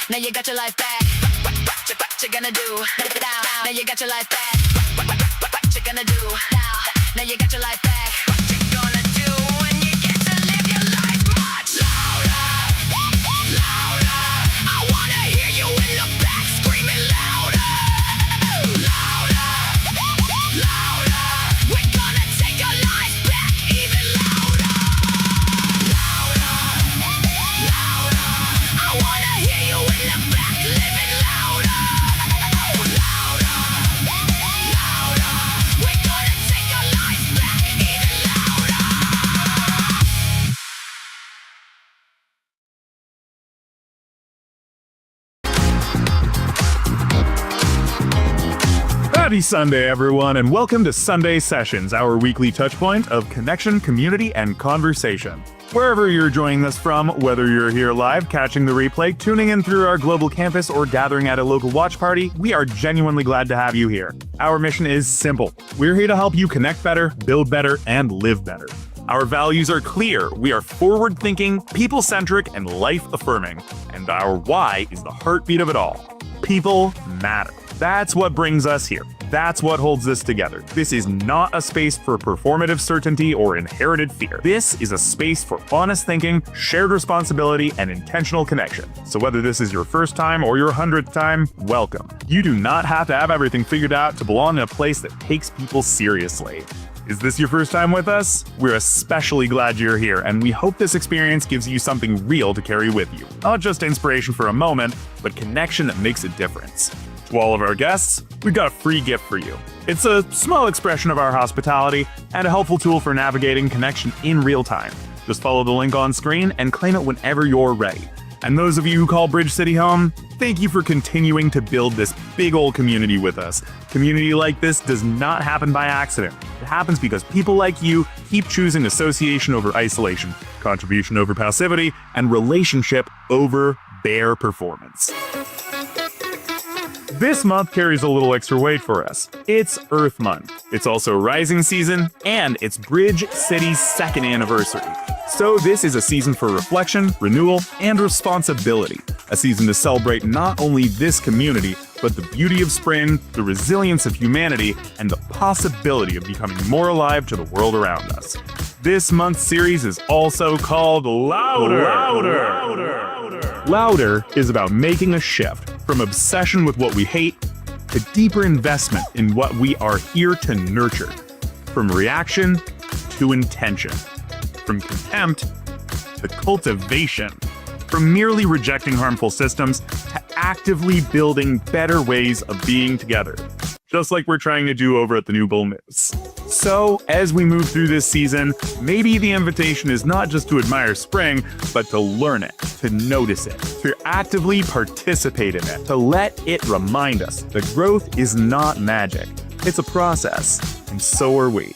Now you got your life back. What you gonna do? Now you got your life back. What you gonna do? Now you got your life back. What you gonna do when you get to live your life much louder? Louder. I wanna hear you in the back screaming louder. Louder. Louder. We're gonna take our lives back even louder. Louder. Louder. I wanna hear you in the back living louder. Louder. Louder. We're gonna take our lives back even louder. Happy Sunday, everyone, and welcome to Sunday Sessions, our weekly touchpoint of connection, community, and conversation. Wherever you're joining us from, whether you're here live, catching the replay, tuning in through our global campus, or gathering at a local watch party, we are genuinely glad to have you here. Our mission is simple. We're here to help you connect better, build better, and live better. Our values are clear. We are forward-thinking, people-centric, and life-affirming. And our why is the heartbeat of it all. People matter. That's what brings us here. That's what holds this together. This is not a space for performative certainty or inherited fear. This is a space for honest thinking, shared responsibility, and intentional connection. So whether this is your first time or your 100th time, welcome. You do not have to have everything figured out to belong in a place that takes people seriously. Is this your first time with us? We're especially glad you're here, and we hope this experience gives you something real to carry with you. Not just inspiration for a moment, but connection that makes a difference. To all of our guests, we've got a free gift for you. It's a small expression of our hospitality and a helpful tool for navigating connection in real time. Just follow the link on screen and claim it whenever you're ready. And those of you who call Bridge City home, thank you for continuing to build this big old community with us. Community like this does not happen by accident. It happens because people like you keep choosing association over isolation, contribution over passivity, and relationship over bare performance. This month carries a little extra weight for us. It's Earth Month. It's also rising season, and it's Bridge City's 2nd anniversary. So this is a season for reflection, renewal, and responsibility. A season to celebrate not only this community, but the beauty of spring, the resilience of humanity, and the possibility of becoming more alive to the world around us. This month's series is also called Louder. Louder is about making a shift from obsession with what we hate to deeper investment in what we are here to nurture. From reaction to intention. From contempt to cultivation. From merely rejecting harmful systems to actively building better ways of being together. Just like we're trying to do over at the New Bull News. So, as we move through this season, maybe the invitation is not just to admire spring, but to learn it, to notice it, to actively participate in it, to let it remind us that growth is not magic. It's a process, and so are we.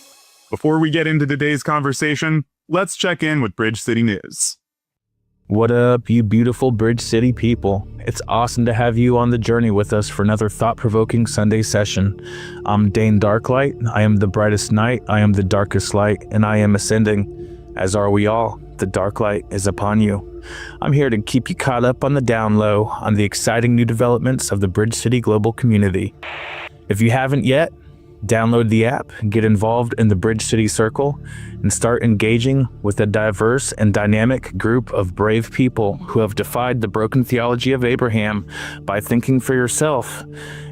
Before we get into today's conversation, let's check in with Bridge City News. What up, you beautiful Bridge City people? It's awesome to have you on the journey with us for another thought-provoking Sunday session. I'm Dane Darklight. I am the brightest night. I am the darkest light, and I am ascending. As are we all. The dark light is upon you. I'm here to keep you caught up on the down low on the exciting new developments of the Bridge City global community. If you haven't yet, download the app, get involved in the Bridge City Circle, and start engaging with a diverse and dynamic group of brave people who have defied the broken theology of Abraham by thinking for yourself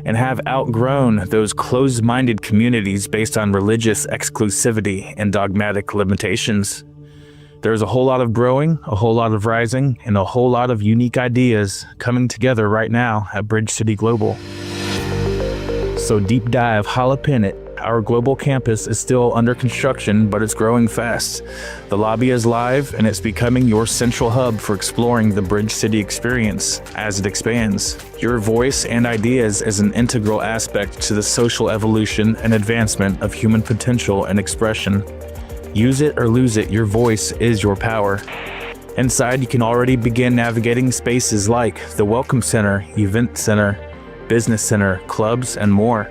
and have outgrown those closed-minded communities based on religious exclusivity and dogmatic limitations. There's a whole lot of growing, a whole lot of rising, and a whole lot of unique ideas coming together right now at Bridge City Global. So deep dive, jalapeno it. Our global campus is still under construction, but it's growing fast. The lobby is live, and it's becoming your central hub for exploring the Bridge City experience as it expands. Your voice and ideas is an integral aspect to the social evolution and advancement of human potential and expression. Use it or lose it, your voice is your power. Inside, you can already begin navigating spaces like the Welcome Center, Event Center, Business Center, clubs, and more.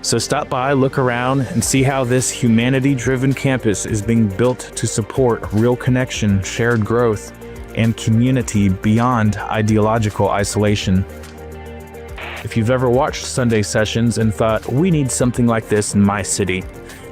So stop by, look around, and see how this humanity-driven campus is being built to support real connection, shared growth, and community beyond ideological isolation. If you've ever watched Sunday sessions and thought, we need something like this in my city,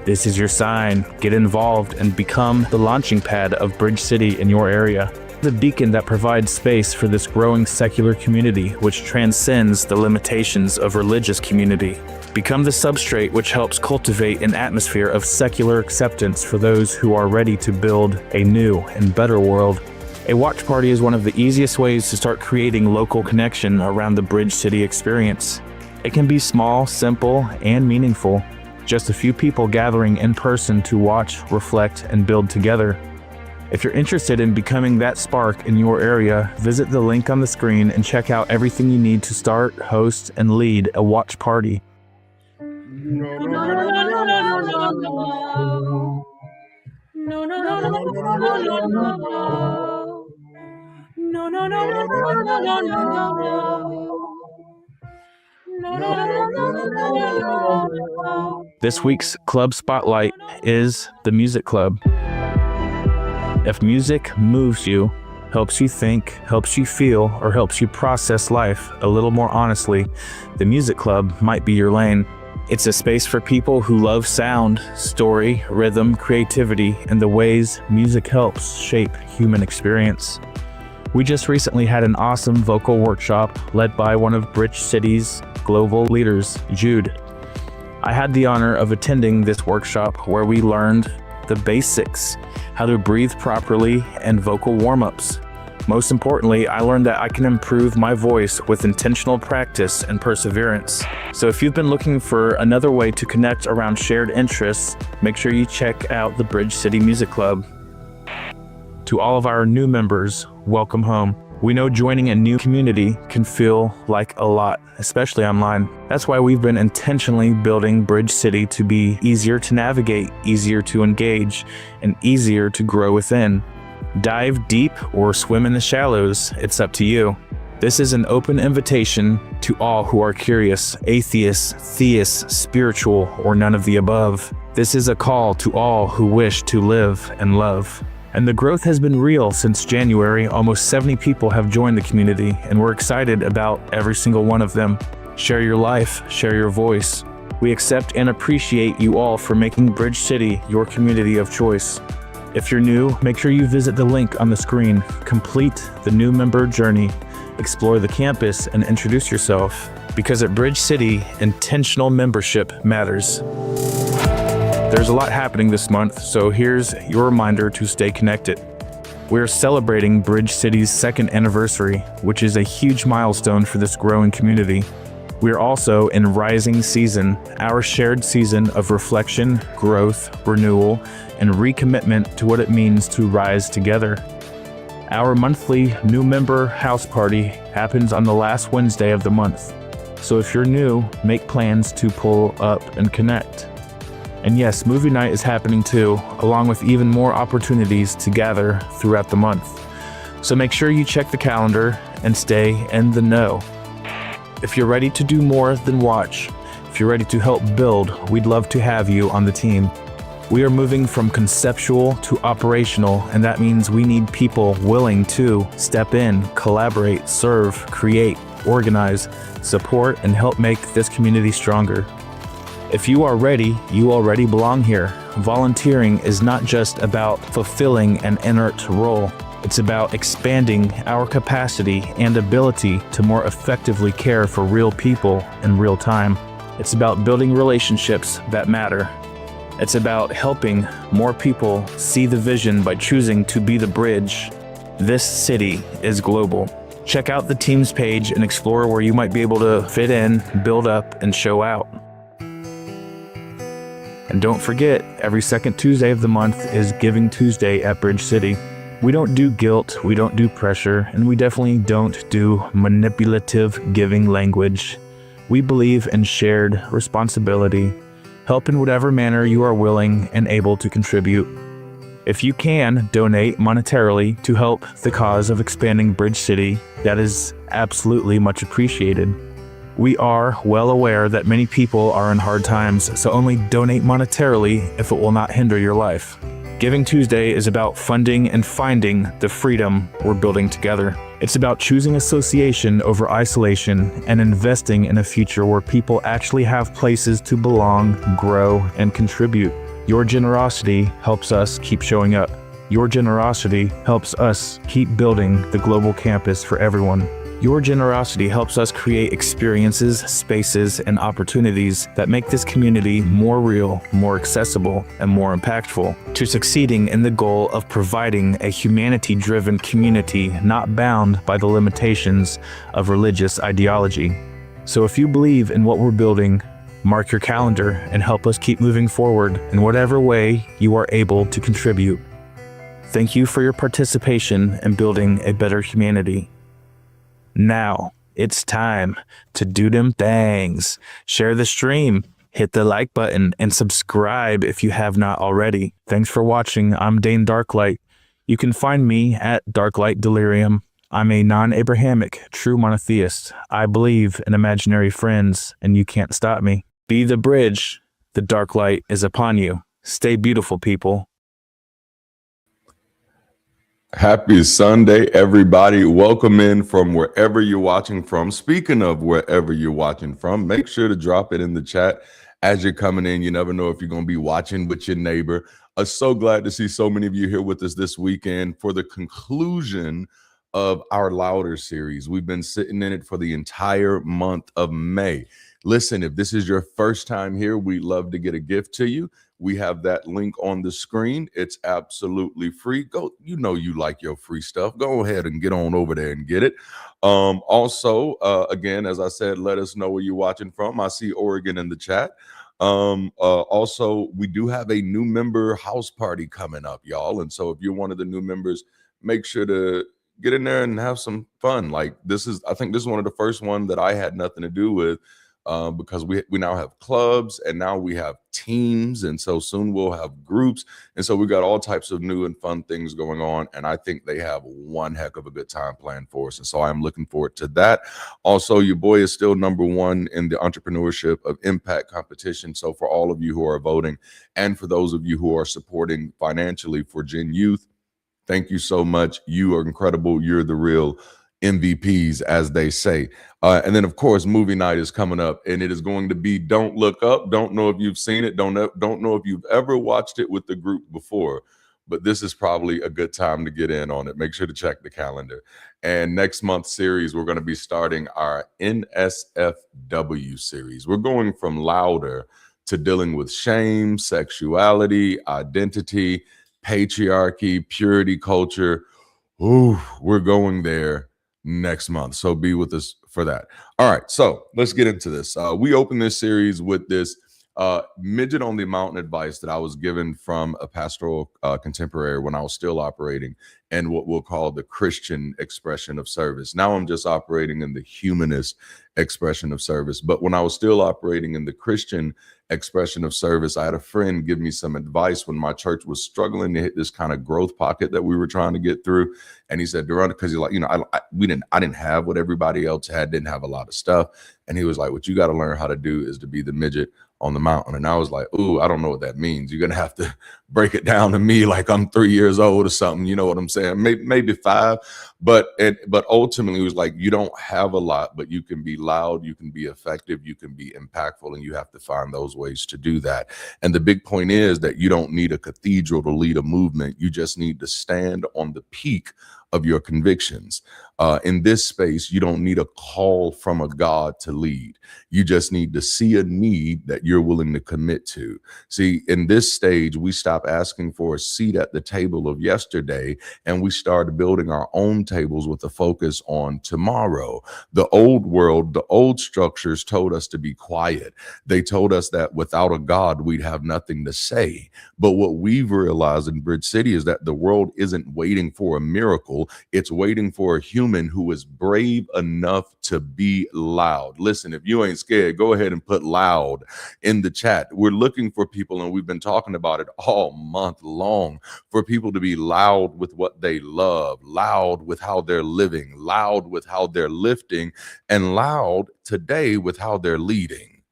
this is your sign. Get involved and become the launching pad of Bridge City in your area. The beacon that provides space for this growing secular community which transcends the limitations of religious community. Become the substrate which helps cultivate an atmosphere of secular acceptance for those who are ready to build a new and better world. A watch party is one of the easiest ways to start creating local connection around the Bridge City experience. It can be small, simple, and meaningful. Just a few people gathering in person to watch, reflect, and build together. If you're interested in becoming that spark in your area, visit the link on the screen and check out everything you need to start, host, and lead a watch party. This week's Club Spotlight is the Music Club. If music moves you, helps you think, helps you feel, or helps you process life a little more honestly, the Music Club might be your lane. It's a space for people who love sound, story, rhythm, creativity, and the ways music helps shape human experience. We just recently had an awesome vocal workshop led by one of Bridge City's global leaders, Jude. I had the honor of attending this workshop where we learned the basics, how to breathe properly, and vocal warm-ups. Most importantly, I learned that I can improve my voice with intentional practice and perseverance. So if you've been looking for another way to connect around shared interests, make sure you check out the Bridge City Music Club. To all of our new members, welcome home. We know joining a new community can feel like a lot, especially online. That's why we've been intentionally building Bridge City to be easier to navigate, easier to engage, and easier to grow within. Dive deep or swim in the shallows, it's up to you. This is an open invitation to all who are curious, atheists, theists, spiritual, or none of the above. This is a call to all who wish to live and love. And the growth has been real since January. Almost 70 people have joined the community, and we're excited about every single one of them. Share your life, share your voice. We accept and appreciate you all for making Bridge City your community of choice. If you're new, make sure you visit the link on the screen, complete the new member journey, explore the campus, and introduce yourself. Because at Bridge City, intentional membership matters. There's a lot happening this month, so here's your reminder to stay connected. We're celebrating Bridge City's 2nd anniversary, which is a huge milestone for this growing community. We're also in Rising Season, our shared season of reflection, growth, renewal, and recommitment to what it means to rise together. Our monthly new member house party happens on the last Wednesday of the month. So if you're new, make plans to pull up and connect. And yes, movie night is happening too, along with even more opportunities to gather throughout the month. So make sure you check the calendar and stay in the know. If you're ready to do more than watch, if you're ready to help build, we'd love to have you on the team. We are moving from conceptual to operational, and that means we need people willing to step in, collaborate, serve, create, organize, support, and help make this community stronger. If you are ready, you already belong here. Volunteering is not just about fulfilling an inert role. It's about expanding our capacity and ability to more effectively care for real people in real time. It's about building relationships that matter. It's about helping more people see the vision by choosing to be the bridge. This city is global. Check out the team's page and explore where you might be able to fit in, build up, and show out. And don't forget, every second Tuesday of the month is Giving Tuesday at Bridge City. We don't do guilt, we don't do pressure, and we definitely don't do manipulative giving language. We believe in shared responsibility. Help in whatever manner you are willing and able to contribute. If you can donate monetarily to help the cause of expanding Bridge City, that is absolutely much appreciated. We are well aware that many people are in hard times, so only donate monetarily if it will not hinder your life. Giving Tuesday is about funding and finding the freedom we're building together. It's about choosing association over isolation and investing in a future where people actually have places to belong, grow, and contribute. Your generosity helps us keep showing up. Your generosity helps us keep building the global campus for everyone. Your generosity helps us create experiences, spaces, and opportunities that make this community more real, more accessible, and more impactful to succeeding in the goal of providing a humanity-driven community not bound by the limitations of religious ideology. So if you believe in what we're building, mark your calendar and help us keep moving forward in whatever way you are able to contribute. Thank you for your participation in building a better humanity. Now, it's time to do them things. Share the stream, hit the like button, and subscribe if you have not already. Thanks for watching. I'm Dane Darklight. You can find me at Darklight Delirium. I'm a non-Abrahamic, true monotheist. I believe in imaginary friends, and you can't stop me. Be the bridge. The dark light is upon you. Stay beautiful, people. Happy Sunday, everybody. Welcome in from wherever you're watching from. Speaking of wherever you're watching from, make sure to drop it in the chat as you're coming in. You never know if you're going to be watching with your neighbor. I'm so glad to see so many of you here with us this weekend for the conclusion of our Louder series. We've been sitting in it for the entire month of May. Listen, if this is your first time here, we'd love to get a gift to you. We have that link on the screen. It's absolutely free. Go, you know you like your free stuff. Go ahead and get on over there and get it. Also, again, as I said, let us know where you're watching from. I see Oregon in the chat. Also, we do have a new member house party coming up, y'all. And so if you're one of the new members, make sure to get in there and have some fun. Like I think this is one of the first one that I had nothing to do with. Because we now have clubs and now we have teams, and so soon we'll have groups, and so we got all types of new and fun things going on, and I think they have one heck of a good time planned for us, and so I'm looking forward to that. Also, your boy is still #1 in the entrepreneurship of impact competition, so for all of you who are voting and for those of you who are supporting financially for Gen Youth, thank you so much. You are incredible. You're the real MVPs, as they say. And then, of course, movie night is coming up, and it is going to be Don't Look Up. Don't know if you've seen it. Don't know if you've ever watched it with the group before, but this is probably a good time to get in on it. Make sure to check the calendar. And next month's series, we're going to be starting our NSFW series. We're going from louder to dealing with shame, sexuality, identity, patriarchy, purity culture. Ooh, we're going there next month. So be with us for that. All right. So let's get into this. We opened this series with this midget on the mountain advice that I was given from a pastoral contemporary when I was still operating in what we'll call the Christian expression of service. Now I'm just operating in the humanist expression of service. But when I was still operating in the Christian expression of service, I had a friend give me some advice when my church was struggling to hit this kind of growth pocket that we were trying to get through. And he said, Darante, because he's like, I didn't have what everybody else had, didn't have a lot of stuff. And he was like, what you got to learn how to do is to be the midget on the mountain. And I was like, ooh, I don't know what that means. You're going to have to break it down to me like I'm 3 years old or something. You know what I'm saying? Maybe 5. But ultimately, it was like, you don't have a lot, but you can be loud, you can be effective, you can be impactful, and you have to find those ways to do that. And the big point is that you don't need a cathedral to lead a movement. You just need to stand on the peak of your convictions. In this space, you don't need a call from a God to lead. You just need to see a need that you're willing to commit to. See, in this stage, we stop asking for a seat at the table of yesterday, and we started building our own tables with a focus on tomorrow. The old world, the old structures told us to be quiet. They told us that without a God, we'd have nothing to say. But what we've realized in Bridge City is that the world isn't waiting for a miracle. It's waiting for a human who is brave enough to be loud. Listen, if you ain't scared, go ahead and put loud in the chat. We're looking for people, and we've been talking about it all month long, for people to be loud with what they love, loud with how they're living, loud with how they're lifting, and loud today with how they're leading.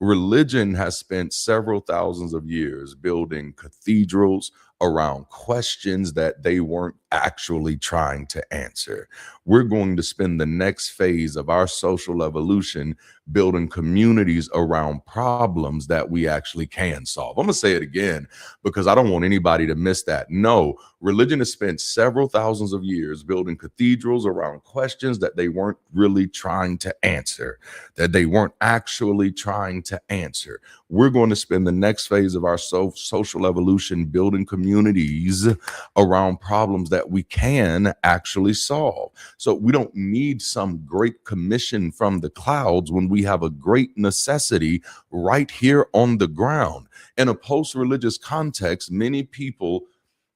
Religion has spent several thousands of years building cathedrals, around questions that they weren't actually trying to answer. We're going to spend the next phase of our social evolution building communities around problems that we actually can solve. I'm going to say it again because I don't want anybody to miss that. No, religion has spent several thousands of years building cathedrals around questions that they weren't really trying to answer, that they weren't actually trying to answer. We're going to spend the next phase of our social evolution building communities around problems that we can actually solve. So we don't need some great commission from the clouds when we have a great necessity right here on the ground. In a post-religious context, many people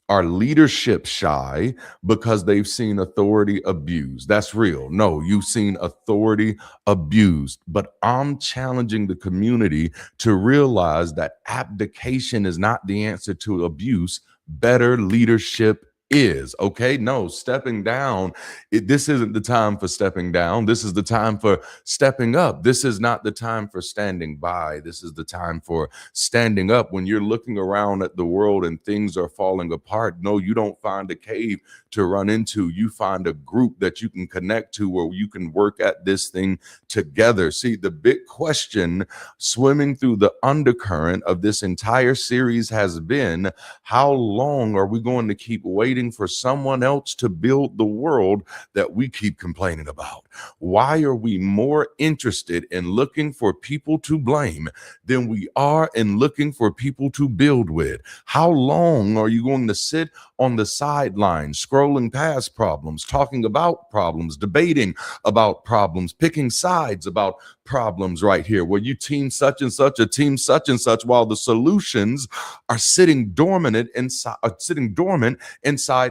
are leadership shy because they've seen authority abused. That's real. No, you've seen authority abused. But I'm challenging the community to realize that abdication is not the answer to abuse. Better leadership is. Okay, no, stepping down, this isn't the time for stepping down. This is the time for stepping up. This is not the time for standing by. This is the time for standing up. When you're looking around at the world and things are falling apart, no, you don't find a cave to run into. You find a group that you can connect to where you can work at this thing together. See, the big question swimming through the undercurrent of this entire series has been, how long are we going to keep waiting for someone else to build the world that we keep complaining about? Why are we more interested in looking for people to blame than we are in looking for people to build with? How long are you going to sit on the sidelines, scrolling past problems, talking about problems, debating about problems, picking sides about problems right here, where you team such and such, a team such and such, while the solutions are sitting dormant inside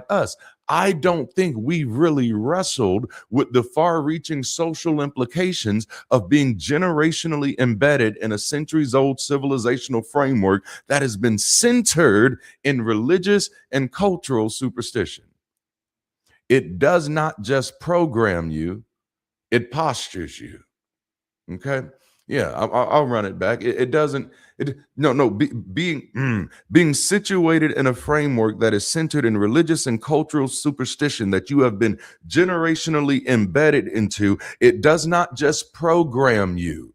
us? I don't think we really wrestled with the far-reaching social implications of being generationally embedded in a centuries-old civilizational framework that has been centered in religious and cultural superstition. It does not just program you, it postures you. Okay. Yeah, I'll run it back. It doesn't. Being situated in a framework that is centered in religious and cultural superstition that you have been generationally embedded into, it does not just program you.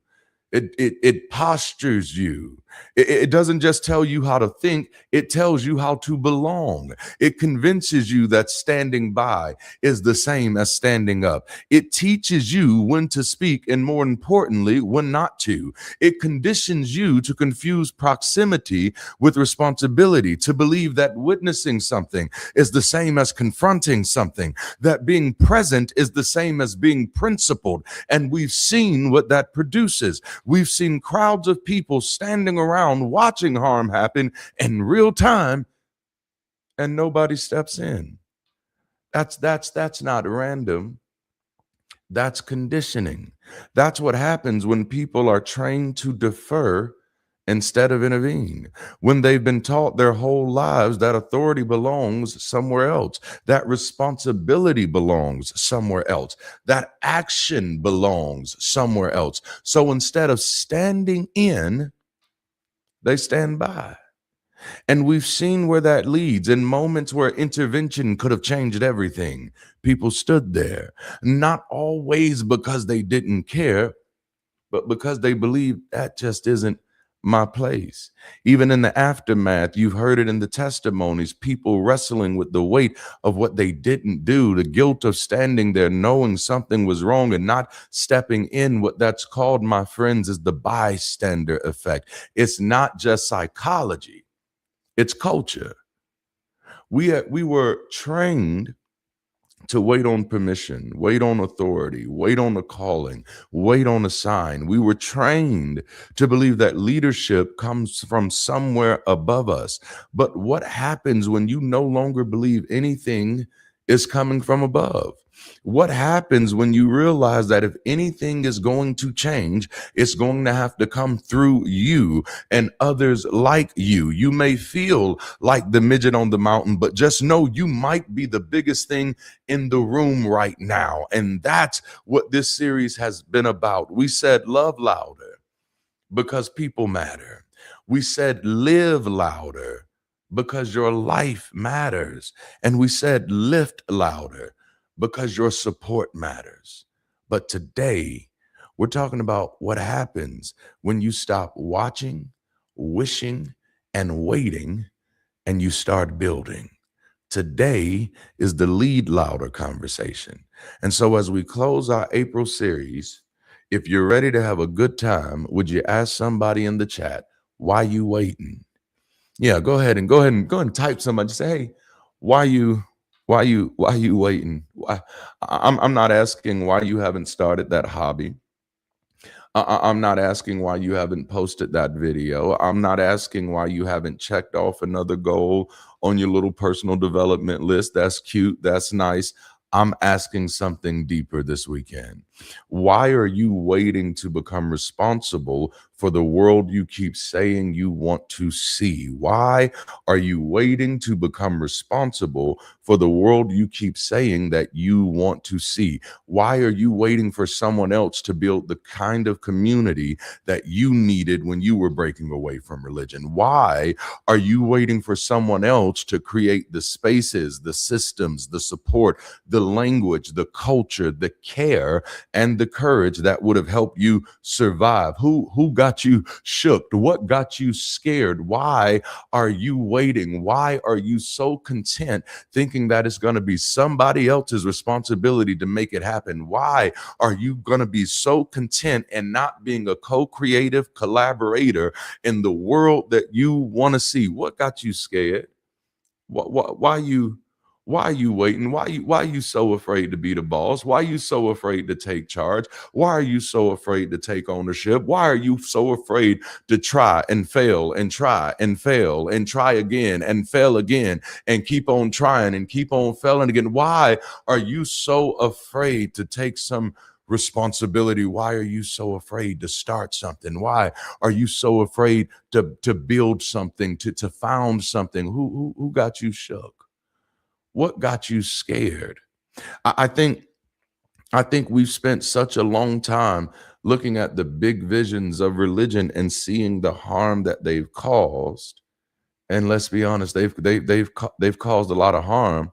It postures you. It doesn't just tell you how to think, it tells you how to belong. It convinces you that standing by is the same as standing up. It teaches you when to speak and, more importantly, when not to. It conditions you to confuse proximity with responsibility, to believe that witnessing something is the same as confronting something, that being present is the same as being principled. And we've seen what that produces. We've seen crowds of people standing around watching harm happen in real time, and nobody steps in. That's not random. That's conditioning. That's what happens when people are trained to defer instead of intervene, when they've been taught their whole lives that authority belongs somewhere else, that responsibility belongs somewhere else, that action belongs somewhere else. So instead of standing in, they stand by. And we've seen where that leads. In moments where intervention could have changed everything, people stood there, not always because they didn't care, but because they believe that just isn't my place. Even in the aftermath, you've heard it in the testimonies, people wrestling with the weight of what they didn't do, the guilt of standing there knowing something was wrong and not stepping in. What that's called, my friends, is the bystander effect. It's not just psychology, it's culture. We were trained to wait on permission, wait on authority, wait on a calling, wait on a sign. We were trained to believe that leadership comes from somewhere above us. But what happens when you no longer believe anything is coming from above? What happens when you realize that if anything is going to change, it's going to have to come through you and others like you? You may feel like the midget on the mountain, but just know you might be the biggest thing in the room right now. And that's what this series has been about. We said love louder because people matter. We said live louder because your life matters. And we said lift louder because your support matters. But today, we're talking about what happens when you stop watching, wishing, and waiting, and you start building. Today is the lead louder conversation. And so, as we close our April series, if you're ready to have a good time, would you ask somebody in the chat, why you waiting? Yeah, go ahead and type somebody. Say, hey, why you waiting? I'm not asking why you haven't started that hobby. I'm not asking why you haven't posted that video. I'm not asking why you haven't checked off another goal on your little personal development list. That's cute. That's nice. I'm asking something deeper this weekend. Why are you waiting to become responsible for the world you keep saying you want to see? Why are you waiting to become responsible for the world you keep saying that you want to see? Why are you waiting for someone else to build the kind of community that you needed when you were breaking away from religion? Why are you waiting for someone else to create the spaces, the systems, the support, the language, the culture, the care, and the courage that would have helped you survive? Who got you shook? What got you scared? Why are you waiting? Why are you so content thinking that it's going to be somebody else's responsibility to make it happen? Why are you going to be so content and not being a co-creative collaborator in the world that you want to see? What got you scared? Why are you waiting? Why are you so afraid to be the boss? Why are you so afraid to take charge? Why are you so afraid to take ownership? Why are you so afraid to try and fail and try and fail and try again and fail again and keep on trying and keep on failing again? Why are you so afraid to take some responsibility? Why are you so afraid to start something? Why are you so afraid to build something, to found something? Who got you shook? What got you scared? I, I think I think we've spent such a long time looking at the big visions of religion and seeing the harm that they've caused. And let's be honest, they've caused a lot of harm.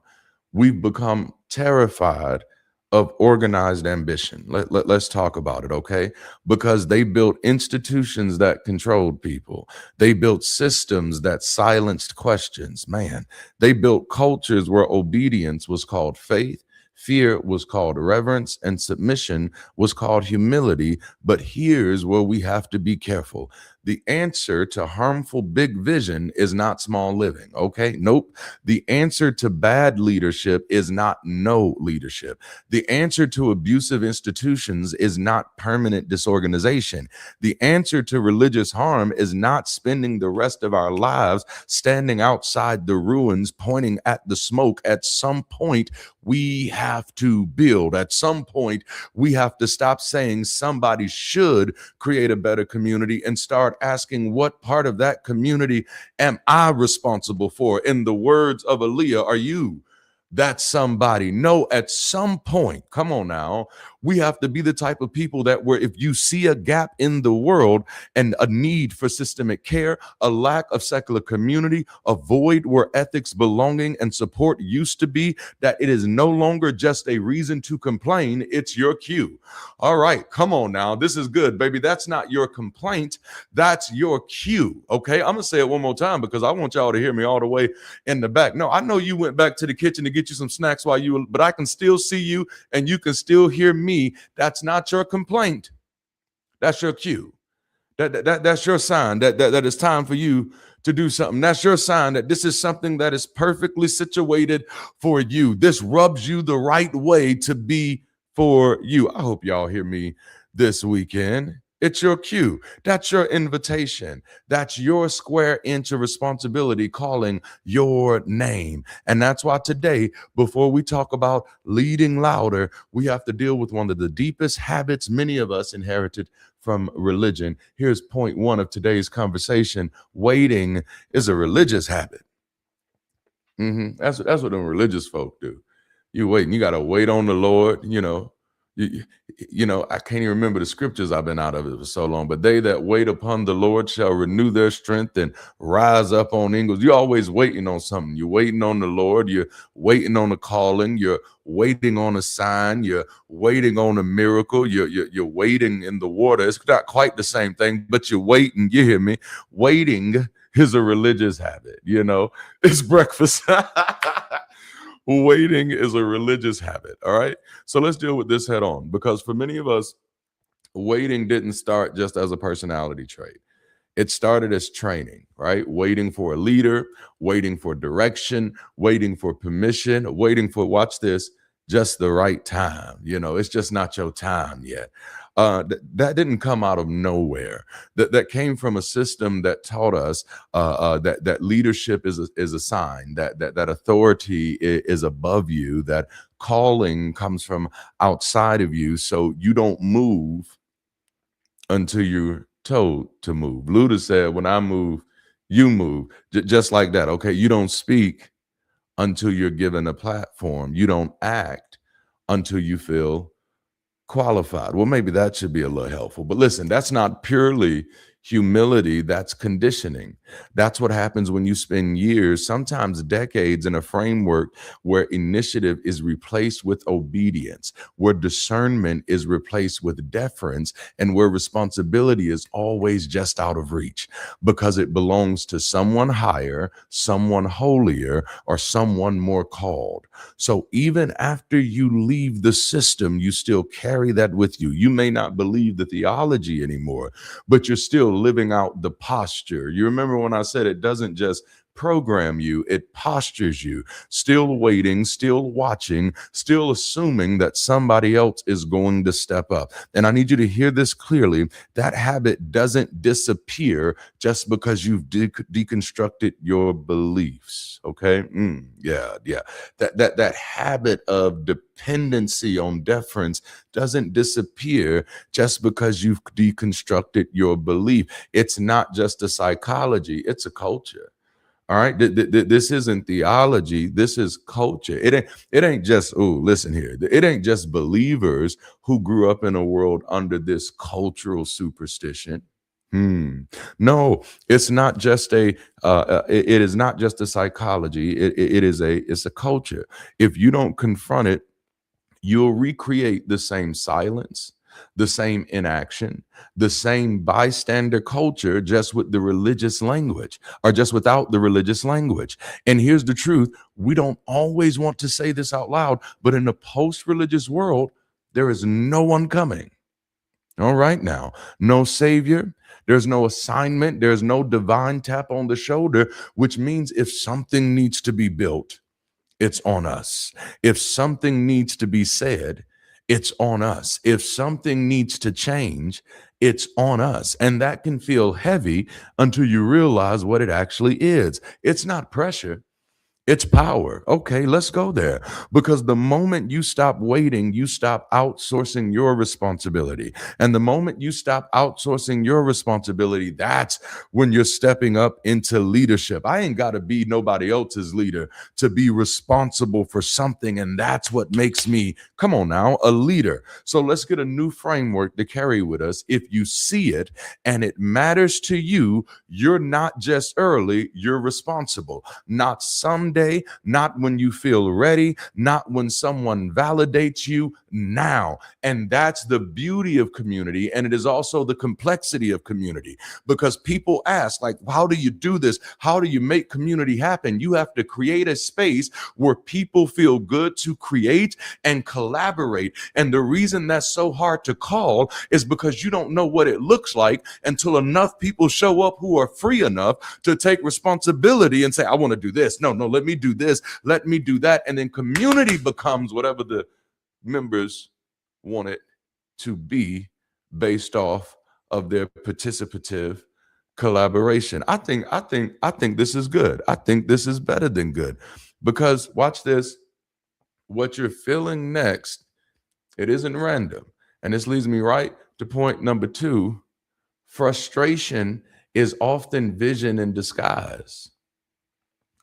We've become terrified of organized ambition. Let's talk about it, okay? Because they built institutions that controlled people. They built systems that silenced questions. Man, they built cultures where obedience was called faith, fear was called reverence, and submission was called humility. But here's where we have to be careful. The answer to harmful big vision is not small living, okay? Nope. The answer to bad leadership is not no leadership. The answer to abusive institutions is not permanent disorganization. The answer to religious harm is not spending the rest of our lives standing outside the ruins, pointing at the smoke. At some point, we have to build. At some point, we have to stop saying somebody should create a better community and start asking, what part of that community am I responsible for? In the words of Aaliyah, are you that somebody? No, at some point, come on now, we have to be the type of people that where if you see a gap in the world and a need for systemic care, a lack of secular community, a void where ethics, belonging, and support used to be, that it is no longer just a reason to complain, it's your cue. All right, come on now. This is good, baby. That's not your complaint. That's your cue. Okay, I'm gonna say it one more time because I want y'all to hear me all the way in the back. No, I know you went back to the kitchen to get you some snacks while you, but I can still see you and you can still hear me. That's not your complaint. That's your cue. That's your sign that it's time for you to do something. That's your sign that this is something that is perfectly situated for you. This rubs you the right way to be for you. I hope y'all hear me this weekend. It's your cue. That's your invitation. That's your square inch of responsibility calling your name. And that's why today, before we talk about leading louder, we have to deal with one of the deepest habits many of us inherited from religion. Here's point one of today's conversation. Waiting is a religious habit. That's what them religious folk do. You waiting. You got to wait on the Lord, You, you know, I can't even remember the scriptures. I've been out of it for so long. But they that wait upon the Lord shall renew their strength and rise up on eagles. You're always waiting on something. You're waiting on the Lord. You're waiting on a calling. You're waiting on a sign. You're waiting on a miracle. You're waiting in the water. It's not quite the same thing, but you're waiting. You hear me? Waiting is a religious habit. You know, it's breakfast. Waiting is a religious habit. All right. So let's deal with this head on, because for many of us, waiting didn't start just as a personality trait. It started as training, right? Waiting for a leader, waiting for direction, waiting for permission, waiting for, watch this, just the right time. You know, it's just not your time yet. That didn't come out of nowhere. That came from a system that taught us that leadership is a sign, that authority is above you, that calling comes from outside of you, so you don't move until you're told to move. Luther said, when I move, you move. Just like that. Okay, you don't speak until you're given a platform. You don't act until you feel qualified. Well, maybe that should be a little helpful. But listen, that's not purely humility, that's conditioning. That's what happens when you spend years, sometimes decades, in a framework where initiative is replaced with obedience, where discernment is replaced with deference, and where responsibility is always just out of reach because it belongs to someone higher, someone holier, or someone more called. So even after you leave the system, you still carry that with you. You may not believe the theology anymore, but you're still living out the posture. You remember when I said it doesn't just program you, it postures you, still waiting, still watching, still assuming that somebody else is going to step up. And I need you to hear this clearly. That habit doesn't disappear just because you've deconstructed your beliefs. Okay. Yeah. That habit of dependency on deference doesn't disappear just because you've deconstructed your belief. It's not just a psychology, it's a culture. All right, this isn't theology. This is culture. It ain't just, oh, listen here. It ain't just believers who grew up in a world under this cultural superstition. No, it's not just it is not just a psychology. It's a culture. If you don't confront it, you'll recreate the same silence, the same inaction, the same bystander culture, just with the religious language, or just without the religious language. And here's the truth. We don't always want to say this out loud, but in a post-religious world, there is no one coming. All right, now, no savior. There's no assignment. There's no divine tap on the shoulder, which means if something needs to be built, it's on us. If something needs to be said, it's on us. If something needs to change, it's on us. And that can feel heavy until you realize what it actually is. It's not pressure. It's power. Okay, let's go there. Because the moment you stop waiting, you stop outsourcing your responsibility. And the moment you stop outsourcing your responsibility, that's when you're stepping up into leadership. I ain't got to be nobody else's leader to be responsible for something. And that's what makes me, come on now, a leader. So let's get a new framework to carry with us. If you see it and it matters to you, you're not just early, you're responsible. Not someday, not when you feel ready, not when someone validates you, now. And that's the beauty of community. And it is also the complexity of community, because people ask, like, how do you do this? How do you make community happen? You have to create a space where people feel good to create and collaborate. And the reason that's so hard to call is because you don't know what it looks like until enough people show up who are free enough to take responsibility and say, I want to do this. No, let me do this. Let me do that. And then community becomes whatever the members want it to be based off of their participative collaboration. I think this is good. I think this is better than good, because watch this. What you're feeling next, it isn't random. And this leads me right to point number 2. Frustration is often vision in disguise.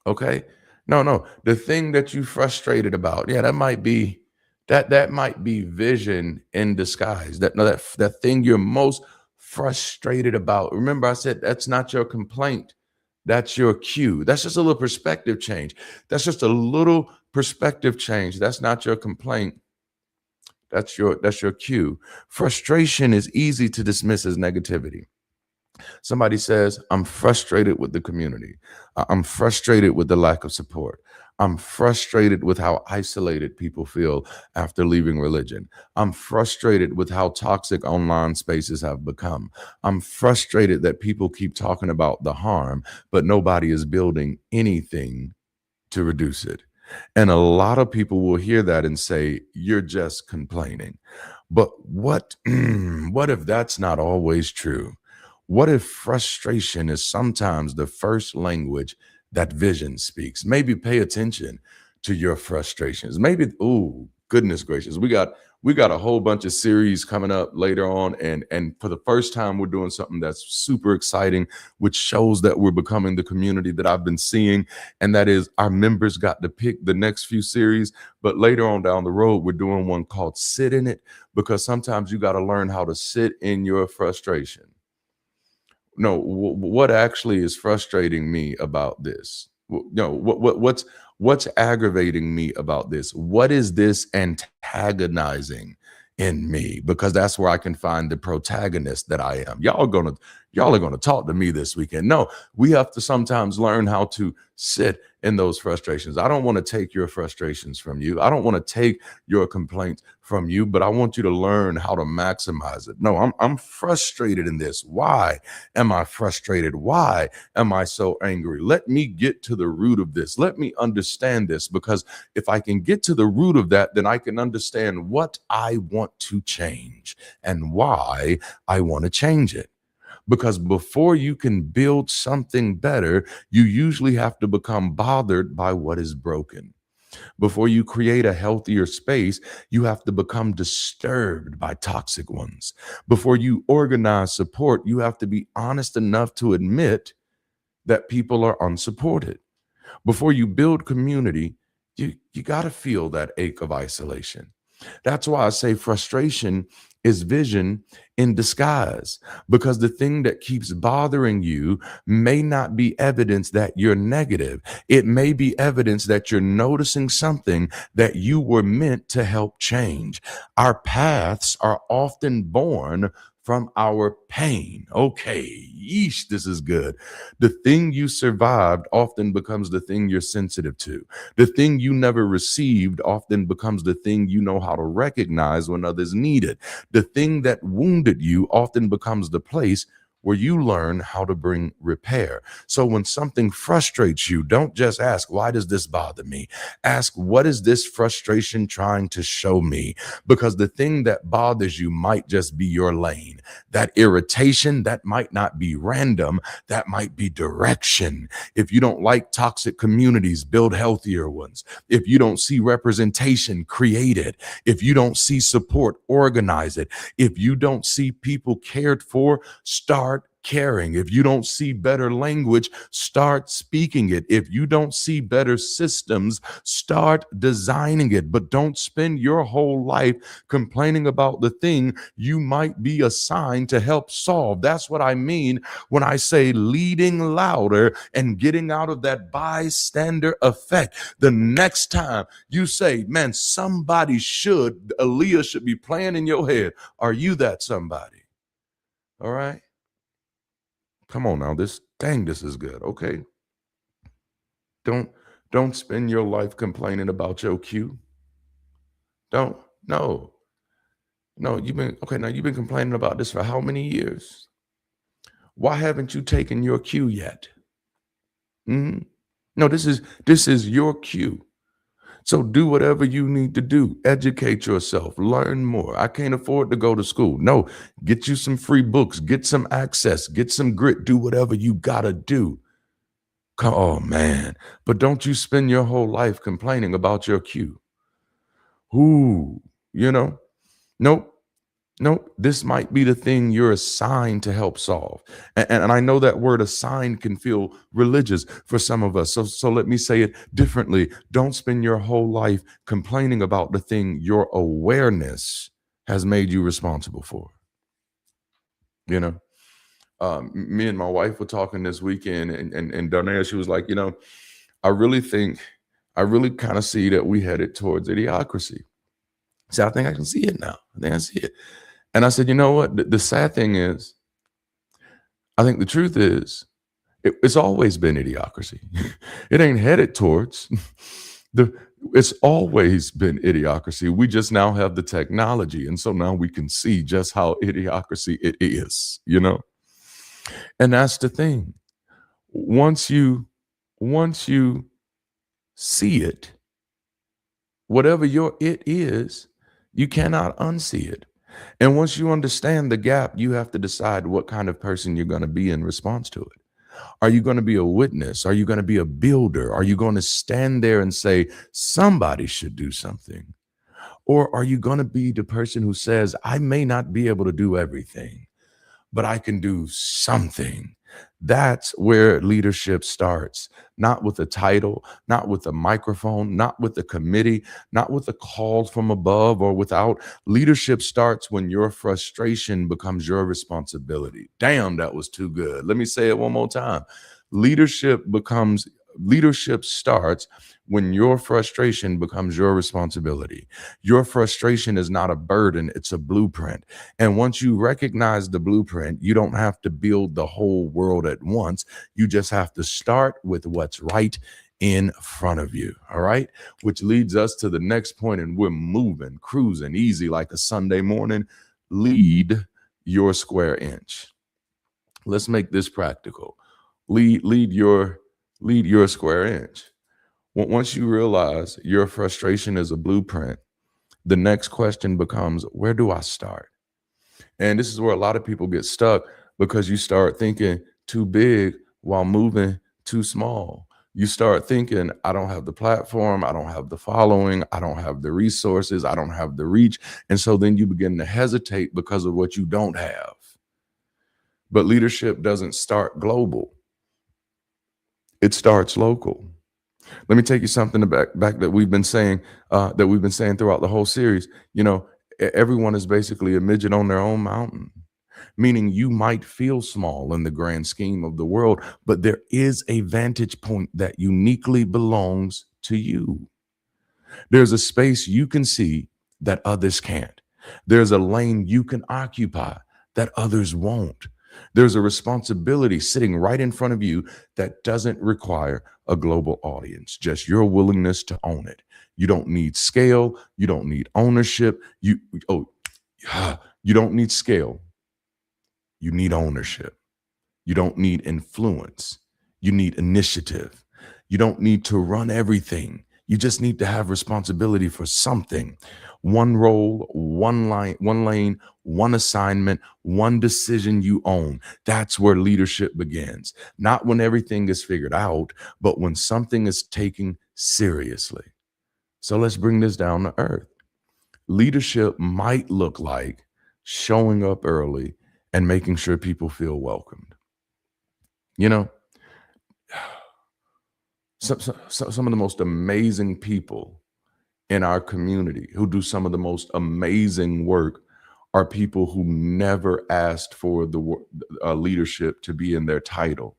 Okay? No. The thing that you frustrated about, yeah, that might be That might be vision in disguise. That thing you're most frustrated about. Remember, I said that's not your complaint. That's your cue. That's just a little perspective change. That's just a little perspective change. That's not your complaint. That's your cue. Frustration is easy to dismiss as negativity. Somebody says, I'm frustrated with the community. I'm frustrated with the lack of support. I'm frustrated with how isolated people feel after leaving religion. I'm frustrated with how toxic online spaces have become. I'm frustrated that people keep talking about the harm, but nobody is building anything to reduce it. And a lot of people will hear that and say, you're just complaining. But what, what if that's not always true? What if frustration is sometimes the first language that vision speaks? Maybe pay attention to your frustrations. Maybe, oh, goodness gracious, we got a whole bunch of series coming up later on, and for the first time, we're doing something that's super exciting, which shows that we're becoming the community that I've been seeing, and that is our members got to pick the next few series. But later on down the road, we're doing one called "Sit in It," because sometimes you got to learn how to sit in your frustration. No, what actually is frustrating me about this? No, what's aggravating me about this? What is this antagonizing in me? Because that's where I can find the protagonist that I am. Y'all are gonna talk to me this weekend. No, we have to sometimes learn how to sit in those frustrations. I don't want to take your frustrations from you. I don't want to take your complaints from you, but I want you to learn how to maximize it. No, I'm frustrated in this. Why am I frustrated? Why am I so angry? Let me get to the root of this. Let me understand this, because if I can get to the root of that, then I can understand what I want to change and why I want to change it. Because before you can build something better, you usually have to become bothered by what is broken. Before you create a healthier space, you have to become disturbed by toxic ones. Before you organize support, you have to be honest enough to admit that people are unsupported. Before you build community, you got to feel that ache of isolation. That's why I say frustration is vision in disguise, because the thing that keeps bothering you may not be evidence that you're negative. It may be evidence that you're noticing something that you were meant to help change. Our paths are often born from our pain. Okay, yeesh, this is good. The thing you survived often becomes the thing you're sensitive to. The thing you never received often becomes the thing you know how to recognize when others need it. The thing that wounded you often becomes the place where you learn how to bring repair. So when something frustrates you, don't just ask, why does this bother me? Ask, what is this frustration trying to show me? Because the thing that bothers you might just be your lane. That irritation, that might not be random, that might be direction. If you don't like toxic communities, build healthier ones. If you don't see representation, create it. If you don't see support, organize it. If you don't see people cared for, start caring. If you don't see better language, start speaking it. If you don't see better systems, start designing it. But don't spend your whole life complaining about the thing you might be assigned to help solve. That's what I mean when I say leading louder and getting out of that bystander effect. The next time you say, man, Aaliyah should be playing in your head. Are you that somebody? All right. Come on now. This is good. Okay. Don't don't spend your life complaining about your cue. Don't. No. No, you've been complaining about this for how many years? Why haven't you taken your cue yet? Mhm. No, this is your cue. So do whatever you need to do. Educate yourself, learn more. I can't afford to go to school. No, get you some free books, get some access, get some grit, do whatever you gotta do. Oh man. But don't you spend your whole life complaining about your cue. Ooh, you know? Nope. No, this might be the thing you're assigned to help solve. And I know that word assigned can feel religious for some of us. So let me say it differently. Don't spend your whole life complaining about the thing your awareness has made you responsible for. You know, me and my wife were talking this weekend, and Darnell, she was like, I really think, I really kind of see that we headed towards idiocracy. See, I think I can see it now. I think I see it. And I said, you know what? The sad thing is, I think the truth is, it's always been idiocracy. It ain't headed towards the. It's always been idiocracy. We just now have the technology, and so now we can see just how idiocracy it is. And that's the thing. Once you see it, whatever your it is, you cannot unsee it. And once you understand the gap, you have to decide what kind of person you're going to be in response to it. Are you going to be a witness? Are you going to be a builder? Are you going to stand there and say, somebody should do something? Or are you going to be the person who says, I may not be able to do everything, but I can do something? That's where leadership starts, not with a title, not with a microphone, not with a committee, not with a call from above or without. Leadership starts when your frustration becomes your responsibility. Damn, that was too good. Let me say it one more time. Leadership starts when your frustration becomes your responsibility. Your frustration is not a burden, it's a blueprint. And once you recognize the blueprint, you don't have to build the whole world at once. You just have to start with what's right in front of you. All right. Which leads us to the next point, and we're moving, cruising easy like a Sunday morning. Lead your square inch. Let's make this practical. Lead your square inch. Once you realize your frustration is a blueprint, the next question becomes, where do I start? And this is where a lot of people get stuck, because you start thinking too big while moving too small. You start thinking, I don't have the platform, I don't have the following, I don't have the resources, I don't have the reach. And so then you begin to hesitate because of what you don't have. But leadership doesn't start global. It starts local. Let me take you something back that we've been saying throughout the whole series. Everyone is basically a midget on their own mountain, meaning you might feel small in the grand scheme of the world, but there is a vantage point that uniquely belongs to you. There's a space you can see that others can't. There's a lane you can occupy that others won't. There's a responsibility sitting right in front of you that doesn't require a global audience, just your willingness to own it. You don't need scale. You don't need ownership. You don't need scale. You need ownership. You don't need influence. You need initiative. You don't need to run everything. You just need to have responsibility for something. One role, one lane, one assignment, one decision you own. That's where leadership begins. Not when everything is figured out, but when something is taken seriously. So let's bring this down to earth. Leadership might look like showing up early and making sure people feel welcomed. Some of the most amazing people in our community who do some of the most amazing work are people who never asked for the leadership to be in their title,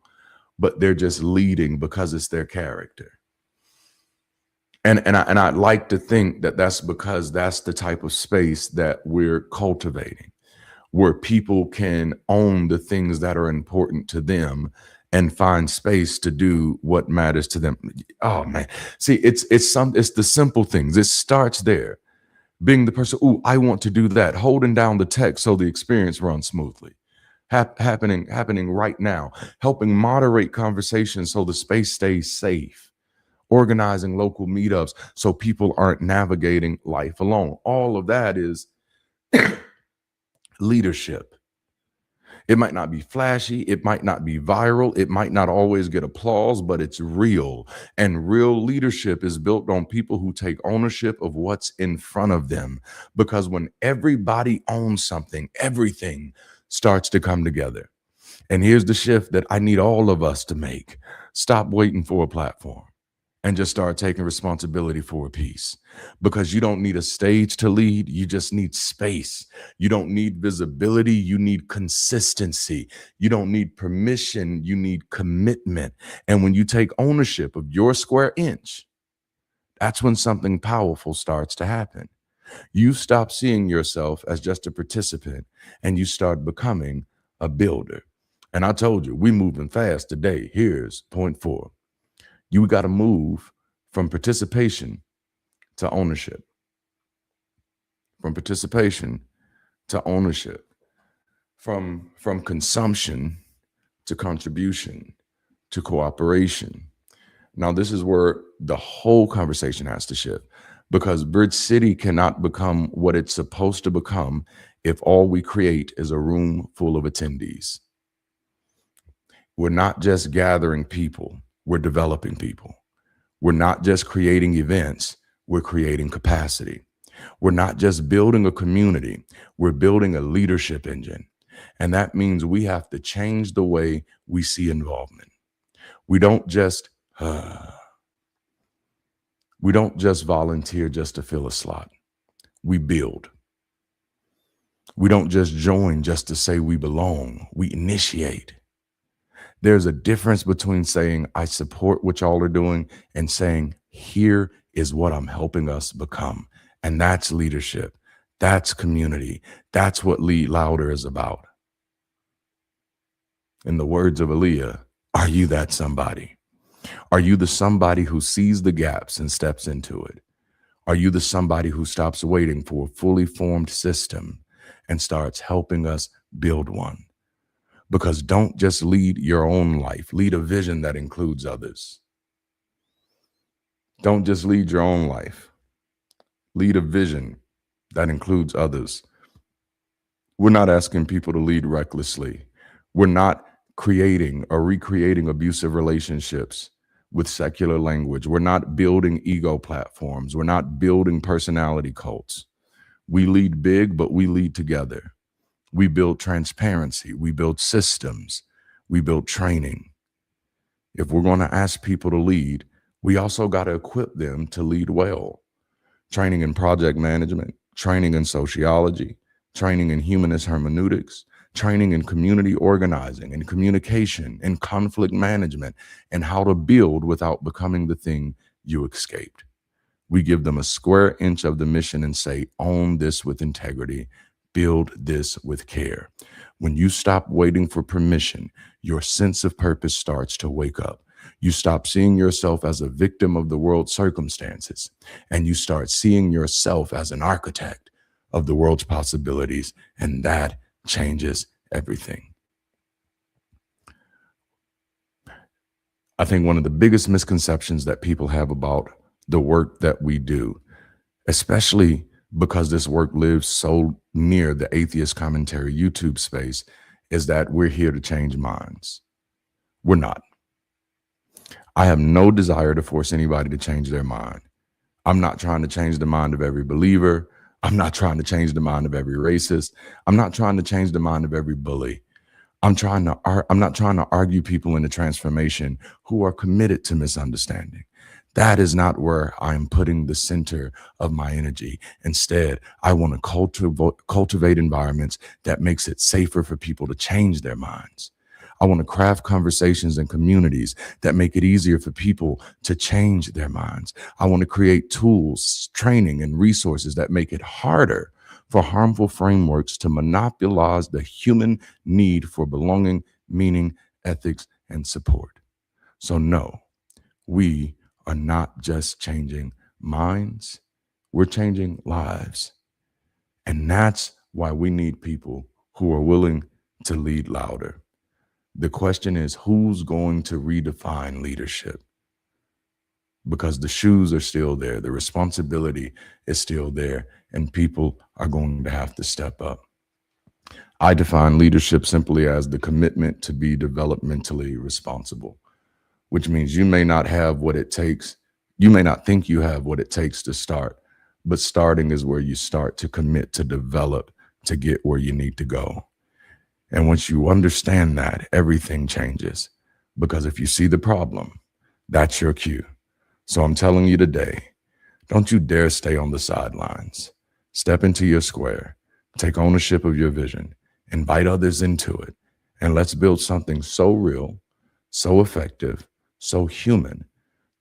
but they're just leading because it's their character. And I'd like to think that that's because that's the type of space that we're cultivating, where people can own the things that are important to them and find space to do what matters to them. Oh man, see, it's the simple things. It starts there, being the person. Oh, I want to do that. Holding down the text so the experience runs smoothly. Happening right now. Helping moderate conversations so the space stays safe. Organizing local meetups so people aren't navigating life alone. All of that is leadership. It might not be flashy. It might not be viral. It might not always get applause, but it's real. And real leadership is built on people who take ownership of what's in front of them. Because when everybody owns something, everything starts to come together. And here's the shift that I need all of us to make. Stop waiting for a platform and just start taking responsibility for a piece, because you don't need a stage to lead. You just need space. You don't need visibility. You need consistency. You don't need permission. You need commitment. And when you take ownership of your square inch, that's when something powerful starts to happen. You stop seeing yourself as just a participant and you start becoming a builder. And I told you, we moving fast today. Here's point 4. You got to move from participation to ownership. From participation to ownership. From consumption to contribution to cooperation. Now, this is where the whole conversation has to shift, because Bridge City cannot become what it's supposed to become if all we create is a room full of attendees. We're not just gathering people, we're developing people. We're not just creating events, we're creating capacity. We're not just building a community, we're building a leadership engine. And that means we have to change the way we see involvement. We don't just volunteer just to fill a slot. We build. We don't just join just to say we belong. We initiate. There's a difference between saying, I support what y'all are doing, and saying, here is what I'm helping us become. And that's leadership. That's community. That's what Lead Louder is about. In the words of Aaliyah, are you that somebody? Are you the somebody who sees the gaps and steps into it? Are you the somebody who stops waiting for a fully formed system and starts helping us build one? Because don't just lead your own life, lead a vision that includes others. Don't just lead your own life, lead a vision that includes others. We're not asking people to lead recklessly. We're not creating or recreating abusive relationships with secular language. We're not building ego platforms. We're not building personality cults. We lead big, but we lead together. We build transparency. We build systems. We build training. If we're going to ask people to lead, we also got to equip them to lead well. Training in project management, training in sociology, training in humanist hermeneutics, training in community organizing and communication and conflict management, and how to build without becoming the thing you escaped. We give them a square inch of the mission and say, own this with integrity, build this with care. When you stop waiting for permission, your sense of purpose starts to wake up. You stop seeing yourself as a victim of the world's circumstances, and you start seeing yourself as an architect of the world's possibilities, and that changes everything. I think one of the biggest misconceptions that people have about the work that we do, especially because this work lives so near the atheist commentary YouTube space, is that we're here to change minds. We're not. I have no desire to force anybody to change their mind. I'm not trying to change the mind of every believer. I'm not trying to change the mind of every racist. I'm not trying to change the mind of every bully. I'm not trying to argue people into transformation who are committed to misunderstanding. That is not where I'm putting the center of my energy. Instead, I want to cultivate environments that makes it safer for people to change their minds. I want to craft conversations and communities that make it easier for people to change their minds. I want to create tools, training, and resources that make it harder for harmful frameworks to monopolize the human need for belonging, meaning, ethics, and support. So no, we are not just changing minds, we're changing lives. And that's why we need people who are willing to lead louder. The question is, who's going to redefine leadership? Because the shoes are still there, the responsibility is still there, and people are going to have to step up. I define leadership simply as the commitment to be developmentally responsible, which means you may not have what it takes. You may not think you have what it takes to start, but starting is where you start to commit to develop to get where you need to go. And once you understand that, everything changes, because if you see the problem, that's your cue. So I'm telling you today, don't you dare stay on the sidelines. Step into your square, take ownership of your vision, invite others into it, and let's build something so real, so effective, so human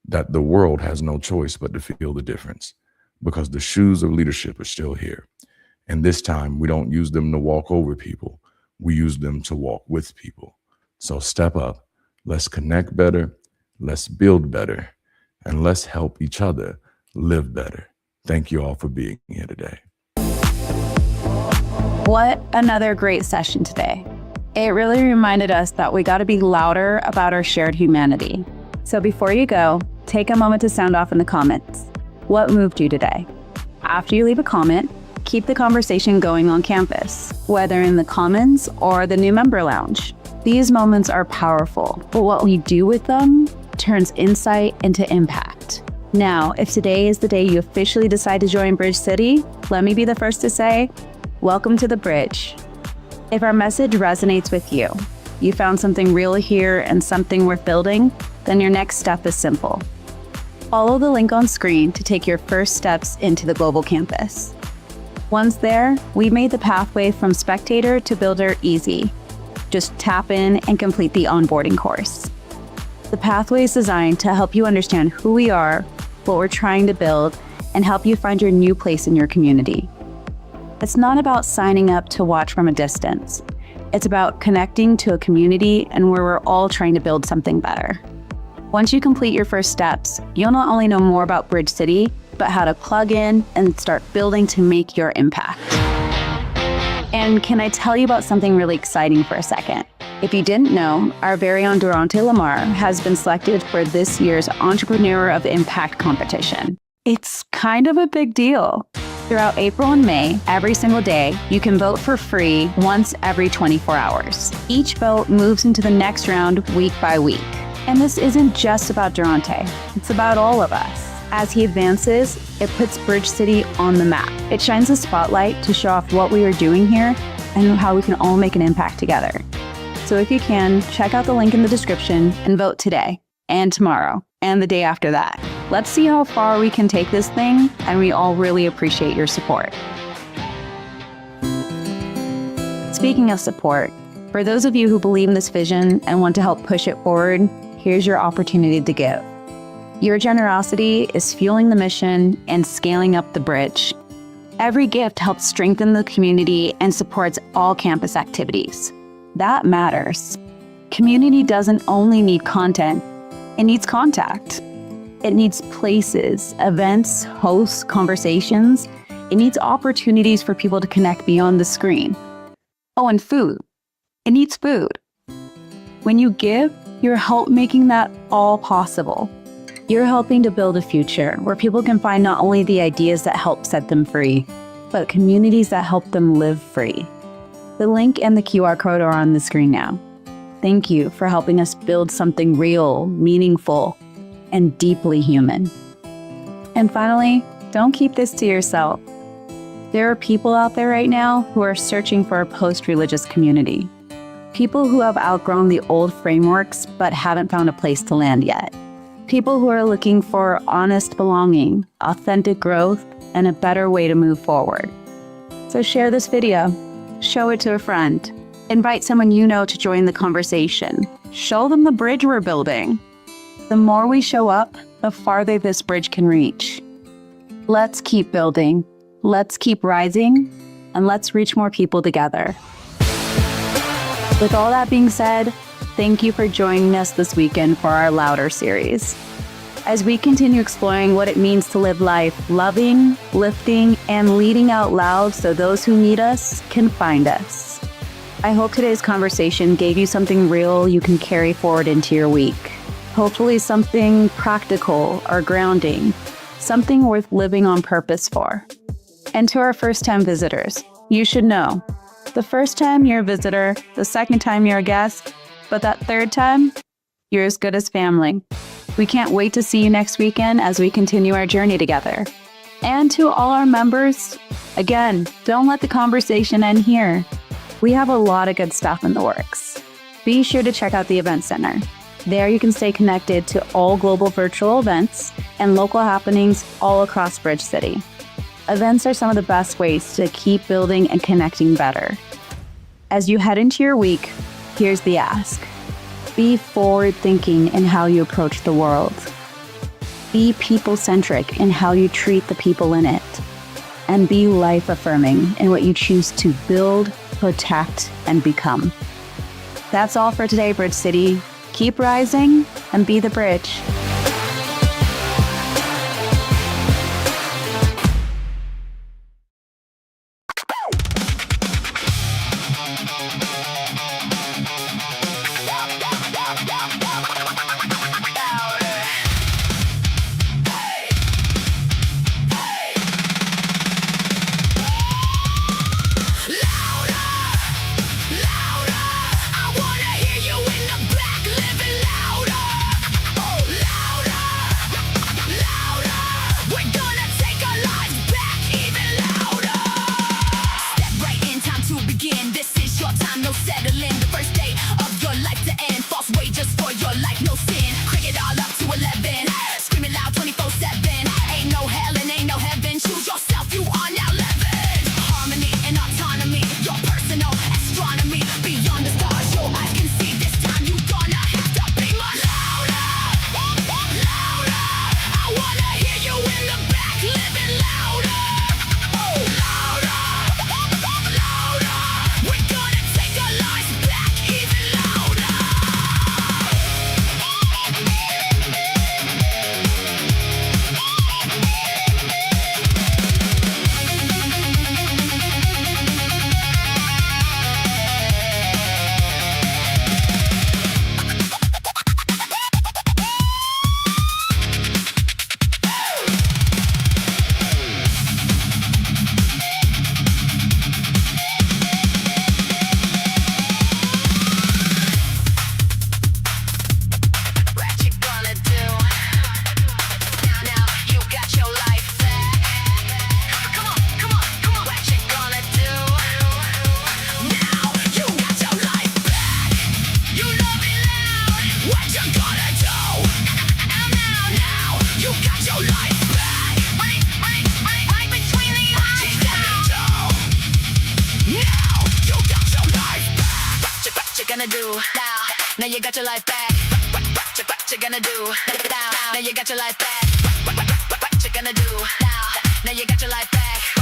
that the world has no choice but to feel the difference, because the shoes of leadership are still here. And this time we don't use them to walk over people. We use them to walk with people. So step up, let's connect better, let's build better, and let's help each other live better. Thank you all for being here today. What another great session today. It really reminded us that we got to be louder about our shared humanity. So before you go, take a moment to sound off in the comments. What moved you today? After you leave a comment, keep the conversation going on campus, whether in the Commons or the new member lounge. These moments are powerful, but what we do with them turns insight into impact. Now, if today is the day you officially decide to join Bridge City, let me be the first to say, welcome to the Bridge. If our message resonates with you, you found something real here and something worth building, then your next step is simple. Follow the link on screen to take your first steps into the global campus. Once there, we made the pathway from spectator to builder easy. Just tap in and complete the onboarding course. The pathway is designed to help you understand who we are, what we're trying to build, and help you find your new place in your community. It's not about signing up to watch from a distance. It's about connecting to a community and where we're all trying to build something better. Once you complete your first steps, you'll not only know more about Bridge City, but how to plug in and start building to make your impact. And can I tell you about something really exciting for a second? If you didn't know, our very own Darante LaMar has been selected for this year's Entrepreneur of Impact competition. It's kind of a big deal. Throughout April and May, every single day, you can vote for free once every 24 hours. Each vote moves into the next round week by week. And this isn't just about Darante, it's about all of us. As he advances, it puts Bridge City on the map. It shines a spotlight to show off what we are doing here and how we can all make an impact together. So if you can, check out the link in the description and vote today and tomorrow and the day after that. Let's see how far we can take this thing, and we all really appreciate your support. Speaking of support, for those of you who believe in this vision and want to help push it forward, here's your opportunity to give. Your generosity is fueling the mission and scaling up the bridge. Every gift helps strengthen the community and supports all campus activities. That matters. Community doesn't only need content, it needs contact. It needs places, events, hosts, conversations. It needs opportunities for people to connect beyond the screen. Oh, and food. It needs food. When you give, you're making that all possible. You're helping to build a future where people can find not only the ideas that help set them free, but communities that help them live free. The link and the QR code are on the screen now. Thank you for helping us build something real, meaningful, and deeply human. And finally, don't keep this to yourself. There are people out there right now who are searching for a post-religious community. People who have outgrown the old frameworks but haven't found a place to land yet. People who are looking for honest belonging, authentic growth, and a better way to move forward. So share this video, show it to a friend, invite someone you know to join the conversation. Show them the bridge we're building. The more we show up, the farther this bridge can reach. Let's keep building, let's keep rising, and let's reach more people together. With all that being said, thank you for joining us this weekend for our Louder series. As we continue exploring what it means to live life loving, lifting, and leading out loud so those who need us can find us. I hope today's conversation gave you something real you can carry forward into your week. Hopefully something practical or grounding, something worth living on purpose for. And to our first-time visitors, you should know, The first time you're a visitor, the second time you're a guest, but that third time, you're as good as family. We can't wait to see you next weekend as we continue our journey together. And to all our members, again, don't let the conversation end here. We have a lot of good stuff in the works. Be sure to check out the Event Center. There you can stay connected to all global virtual events and local happenings all across Bridge City. Events are some of the best ways to keep building and connecting better. As you head into your week, here's the ask. Be forward-thinking in how you approach the world. Be people-centric in how you treat the people in it. And be life-affirming in what you choose to build, protect, and become. That's all for today, Bridge City. Keep rising and be the bridge. Gonna do now you got your life back. What you gonna do now you got your life back. What you gonna do now you got your life back.